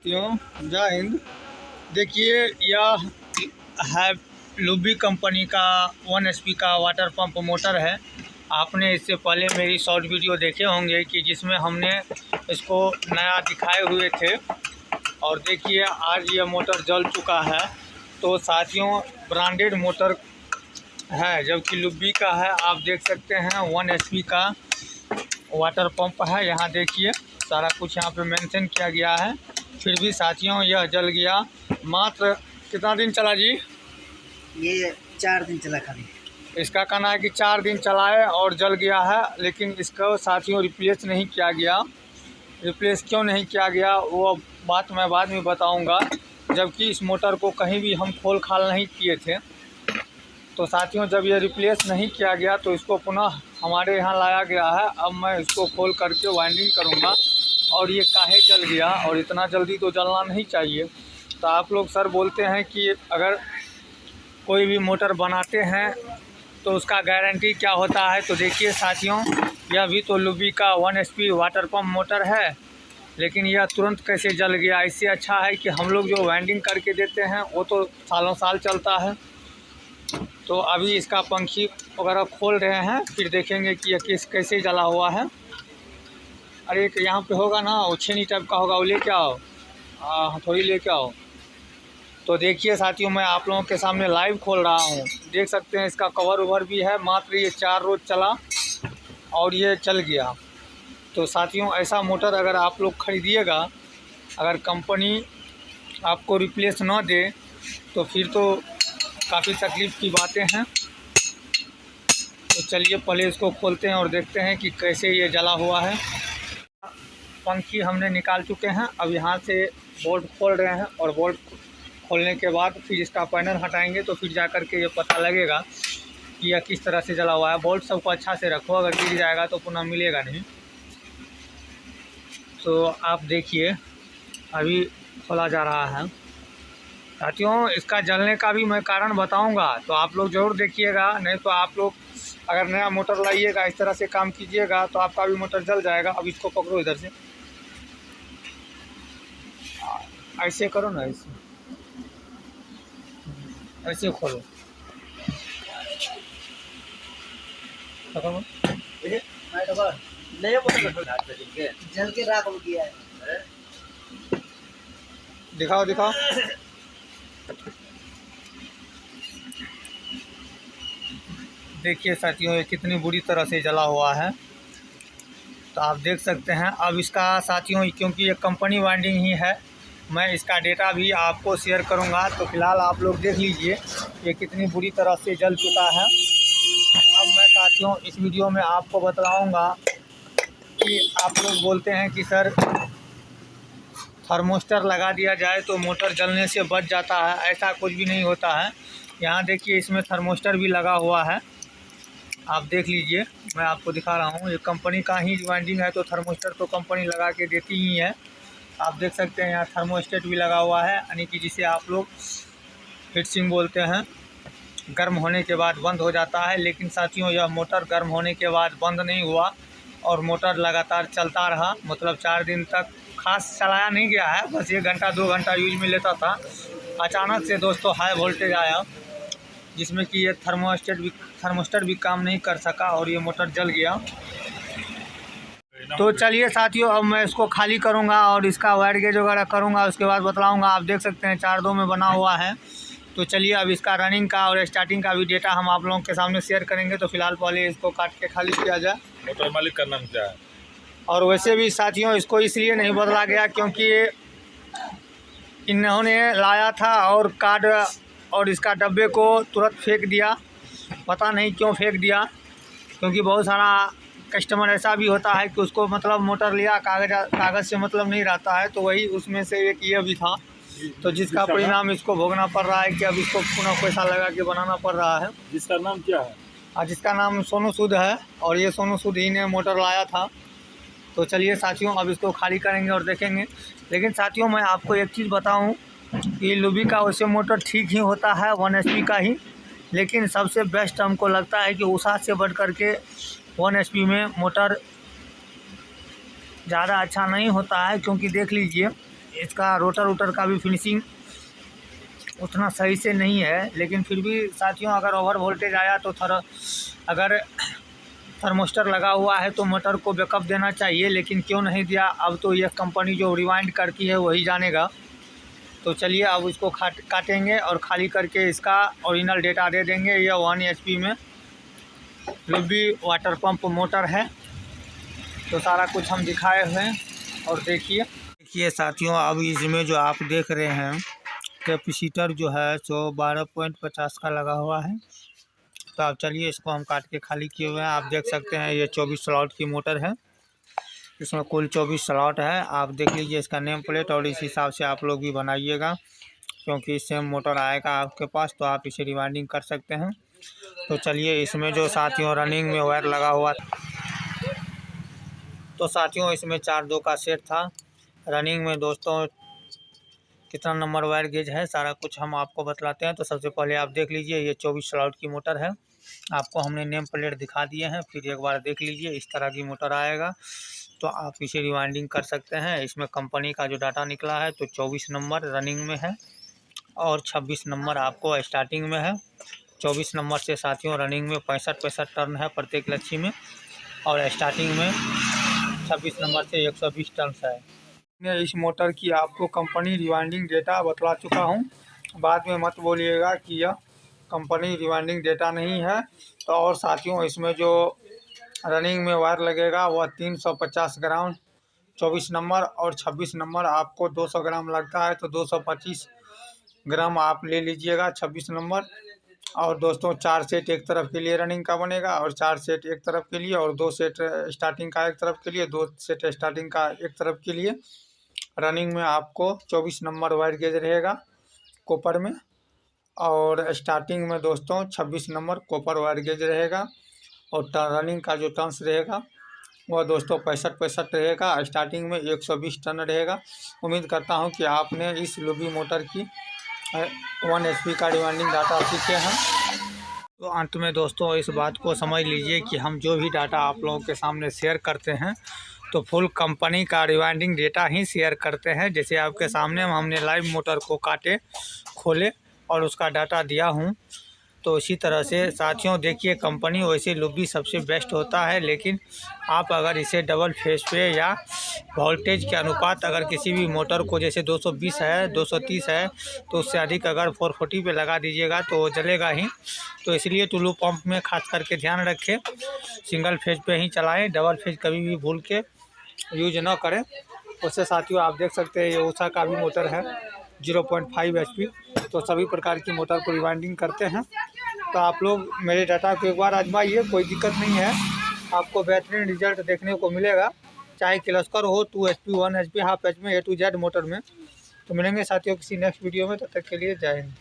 साथियों जय हिंद। देखिए यह है लुब्बी कंपनी का 1 HP का वाटर पंप मोटर है। आपने इससे पहले मेरी शॉर्ट वीडियो देखे होंगे कि जिसमें हमने इसको नया दिखाए हुए थे। और देखिए आज यह मोटर जल चुका है। तो साथियों ब्रांडेड मोटर है, जबकि लुब्बी का है। आप देख सकते हैं 1 HP का वाटर पंप है। यहाँ देखिए सारा कुछ यहाँ पे मेंशन किया गया है। फिर भी साथियों यह जल गया। मात्र कितना दिन चला जी? ये 4 दिन चला खाली। इसका कहना है कि 4 दिन चला है और जल गया है, लेकिन इसको साथियों रिप्लेस नहीं किया गया। रिप्लेस क्यों नहीं किया गया वो बात मैं बाद में बताऊंगा, जबकि इस मोटर को कहीं भी हम खोल खाल नहीं किए थे। तो साथियों जब ये रिप्लेस नहीं किया गया तो इसको पुनः हमारे यहाँ लाया गया है। अब मैं इसको खोल करके वाइंडिंग करूँगा। और ये काहे जल गया, और इतना जल्दी तो जलना नहीं चाहिए। तो आप लोग सर बोलते हैं कि अगर कोई भी मोटर बनाते हैं तो उसका गारंटी क्या होता है। तो देखिए साथियों यह भी तो लुब्बी का 1 HP वाटर पंप मोटर है, लेकिन यह तुरंत कैसे जल गया। इससे अच्छा है कि हम लोग जो वाइंडिंग करके देते हैं वो तो सालों साल चलता है। तो अभी इसका पंखी वगैरह खोल रहे हैं, फिर देखेंगे कि यह कैसे जला हुआ है। अरे एक यहाँ पे होगा ना, वो छेनी टाइप का होगा, वो लेके आओ, हथौड़ी लेके आओ। तो देखिए साथियों मैं आप लोगों के सामने लाइव खोल रहा हूँ। देख सकते हैं इसका कवर उवर भी है। मात्र ये 4 रोज चला और ये चल गया। तो साथियों ऐसा मोटर अगर आप लोग खरीदिएगा, अगर कंपनी आपको रिप्लेस ना दे तो फिर तो काफ़ी तकलीफ़ की बातें हैं। तो चलिए पहले इसको खोलते हैं और देखते हैं कि कैसे ये जला हुआ है। पंखी हमने निकाल चुके हैं। अब यहाँ से बोल्ट खोल रहे हैं, और बोल्ट खोलने के बाद फिर इसका पैनल हटाएंगे तो फिर जा कर के ये पता लगेगा कि यह किस तरह से जला हुआ है। बोल्ट सबको अच्छा से रखो, अगर गिर जाएगा तो पुनः मिलेगा नहीं। तो आप देखिए अभी खोला जा रहा है। साथियों इसका जलने का भी मैं कारण बताऊंगा, तो आप लोग ज़रूर देखिएगा। नहीं तो आप लोग अगर नया मोटर लाइएगा, इस तरह से काम कीजिएगा तो आपका भी मोटर जल जाएगा। अब इसको पकड़ो, इधर से ऐसे करो ना, ऐसे खोलो। जल के राख हो गया है। दिखाओ दिखाओ। देखिए साथियों ये कितनी बुरी तरह से जला हुआ है। तो आप देख सकते हैं। अब इसका साथियों क्योंकि ये कंपनी वाइंडिंग ही है, मैं इसका डेटा भी आपको शेयर करूंगा। तो फिलहाल आप लोग देख लीजिए ये कितनी बुरी तरह से जल चुका है। अब मैं साथियों इस वीडियो में आपको बतलाऊंगा कि आप लोग बोलते हैं कि सर थर्मोस्टर लगा दिया जाए तो मोटर जलने से बच जाता है। ऐसा कुछ भी नहीं होता है। यहाँ देखिए इसमें थर्मोस्टर भी लगा हुआ है, आप देख लीजिए। मैं आपको दिखा रहा हूँ, ये कंपनी का ही वाइंडिंग है तो थर्मोस्टर तो कंपनी लगा के देती ही है। आप देख सकते हैं यहाँ थर्मोस्टेट भी लगा हुआ है, यानी कि जिसे आप लोग हीटसिंक बोलते हैं। गर्म होने के बाद बंद हो जाता है। लेकिन साथियों यह मोटर गर्म होने के बाद बंद नहीं हुआ और मोटर लगातार चलता रहा। मतलब 4 दिन तक खास चलाया नहीं गया है, बस 1 घंटा 2 घंटा यूज में लेता था। अचानक से दोस्तों हाई वोल्टेज आया, जिसमें कि ये थर्मोस्टेट भी काम नहीं कर सका और ये मोटर जल गया। तो चलिए साथियों अब मैं इसको खाली करूंगा और इसका वायर गेज वगैरह करूंगा, उसके बाद बतलाऊंगा। आप देख सकते हैं 4-2 में बना हुआ है। तो चलिए अब इसका रनिंग का और स्टार्टिंग का भी डेटा हम आप लोगों के सामने शेयर करेंगे। तो फिलहाल पहले इसको काट के खाली किया जाए। मोटर मालिक का नाम क्या है? और वैसे भी साथियों इसको इसलिए नहीं बदला गया क्योंकि इन्होंने लाया था और कार्ड और इसका डब्बे को तुरंत फेंक दिया। पता नहीं क्यों फेंक दिया, क्योंकि बहुत सारा कस्टमर ऐसा भी होता है कि उसको मतलब मोटर लिया कागज़ से मतलब नहीं रहता है। तो वही उसमें से एक ये भी था, तो जिसका परिणाम इसको भोगना पड़ रहा है कि अब इसको पुनः पैसा लगा के बनाना पड़ रहा है। जिसका नाम क्या है? जिसका नाम सोनू सूद है, और ये सोनू सूद ही ने मोटर लाया था। तो चलिए साथियों अब इसको खाली करेंगे और देखेंगे। लेकिन साथियों मैं आपको एक चीज़ बताऊं कि लुब्बी का वैसे मोटर ठीक ही होता है 1 HP का ही, लेकिन सबसे बेस्ट हमको लगता है कि उषा से बढ़ कर के 1 HP में मोटर ज़्यादा अच्छा नहीं होता है। क्योंकि देख लीजिए इसका रोटर वोटर का भी फिनिशिंग उतना सही से नहीं है, लेकिन फिर भी साथियों अगर ओवर वोल्टेज आया तो अगर थर्मोस्टर लगा हुआ है तो मोटर को बैकअप देना चाहिए, लेकिन क्यों नहीं दिया अब तो यह कंपनी जो रिवाइंड करती है वही जानेगा। तो चलिए अब इसको काटेंगे और खाली करके इसका ओरिजिनल डेटा दे देंगे। यह 1 HP में लुब्बी वाटर पंप मोटर है। तो सारा कुछ हम दिखाए हुए हैं और देखिए साथियों, अब इसमें जो आप देख रहे हैं कैपेसिटर जो है सो 12.50 का लगा हुआ है। तो आप चलिए इसको हम काट के खाली किए हुए हैं। आप देख सकते हैं ये 24 स्लॉट की मोटर है, इसमें कुल 24 स्लॉट है। आप देख लीजिए इसका नेम प्लेट और इस हिसाब से आप लोग भी बनाइएगा, क्योंकि सेम मोटर आएगा आपके पास तो आप इसे रिवाइंडिंग कर सकते हैं। तो चलिए इसमें जो साथियों रनिंग में वायर लगा हुआ तो साथियों इसमें 4-2 का सेट था। रनिंग में दोस्तों कितना नंबर वायर गेज है सारा कुछ हम आपको बतलाते हैं। तो सबसे पहले आप देख लीजिए ये 24 स्लॉट की मोटर है। आपको हमने नेम प्लेट दिखा दिए हैं, फिर एक बार देख लीजिए इस तरह की मोटर आएगा तो आप इसे रिवाइंडिंग कर सकते हैं। इसमें कंपनी का जो डाटा निकला है तो 24 नंबर रनिंग में है और 26 नंबर आपको स्टार्टिंग में है। 24 नंबर से साथियों रनिंग में 65 टर्न है प्रत्येक लच्छी में और स्टार्टिंग में 26 नंबर से 120 टर्न है। मैं इस मोटर की आपको कंपनी रिवाइंडिंग डेटा बतला चुका हूं, बाद में मत बोलिएगा कि यह कंपनी रिवाइंडिंग डेटा नहीं है। तो और साथियों इसमें जो रनिंग में वायर लगेगा वह 350 ग्राम 24 नंबर और 26 नंबर आपको 200 ग्राम लगता है तो 225 ग्राम आप ले लीजिएगा 26 नंबर। और दोस्तों 4 सेट एक तरफ के लिए रनिंग का बनेगा और 4 सेट एक तरफ के लिए और 2 सेट स्टार्टिंग का एक तरफ के लिए, 2 सेट स्टार्टिंग का एक तरफ के लिए। रनिंग में आपको 24 नंबर वायर गेज रहेगा कॉपर में और स्टार्टिंग में दोस्तों 26 नंबर कॉपर वायर गेज रहेगा और रनिंग का जो टर्न्स रहेगा वह दोस्तों 65 रहेगा। स्टार्टिंग में 120 टन रहेगा। उम्मीद करता हूं कि आपने इस लुब्बी मोटर की 1 HP का रिवाइंडिंग डाटा सीखे हैं। तो अंत में दोस्तों इस बात को समझ लीजिए कि हम जो भी डाटा आप लोगों के सामने शेयर करते हैं तो फुल कंपनी का रिवाइंडिंग डेटा ही शेयर करते हैं। जैसे आपके सामने हमने लाइव मोटर को काटे खोले और उसका डाटा दिया हूं, तो इसी तरह से साथियों देखिए कंपनी वैसे लुब्बी सबसे बेस्ट होता है, लेकिन आप अगर इसे डबल फेस पे या वोल्टेज के अनुपात अगर किसी भी मोटर को जैसे 220 है 230 है तो उससे अधिक अगर 440 पे लगा दीजिएगा तो वो जलेगा ही। तो इसलिए टुल्लू पंप में खास करके ध्यान रखें, सिंगल फेज पे ही चलाएं, डबल फेज कभी भी भूल के यूज ना करें। उससे साथियों आप देख सकते हैं ये उषा का भी मोटर है 0.5 HP। तो सभी प्रकार की मोटर को रिवाइंडिंग करते हैं। तो आप लोग मेरे डाटा को एक बार आजमाइए, कोई दिक्कत नहीं है, आपको बेहतरीन रिजल्ट देखने को मिलेगा, चाहे किर्लोस्कर हो 2 HP 1 HP हाफ HP में A to Z मोटर में। तो मिलेंगे साथियों किसी नेक्स्ट वीडियो में, तब तक के लिए जय हिंद।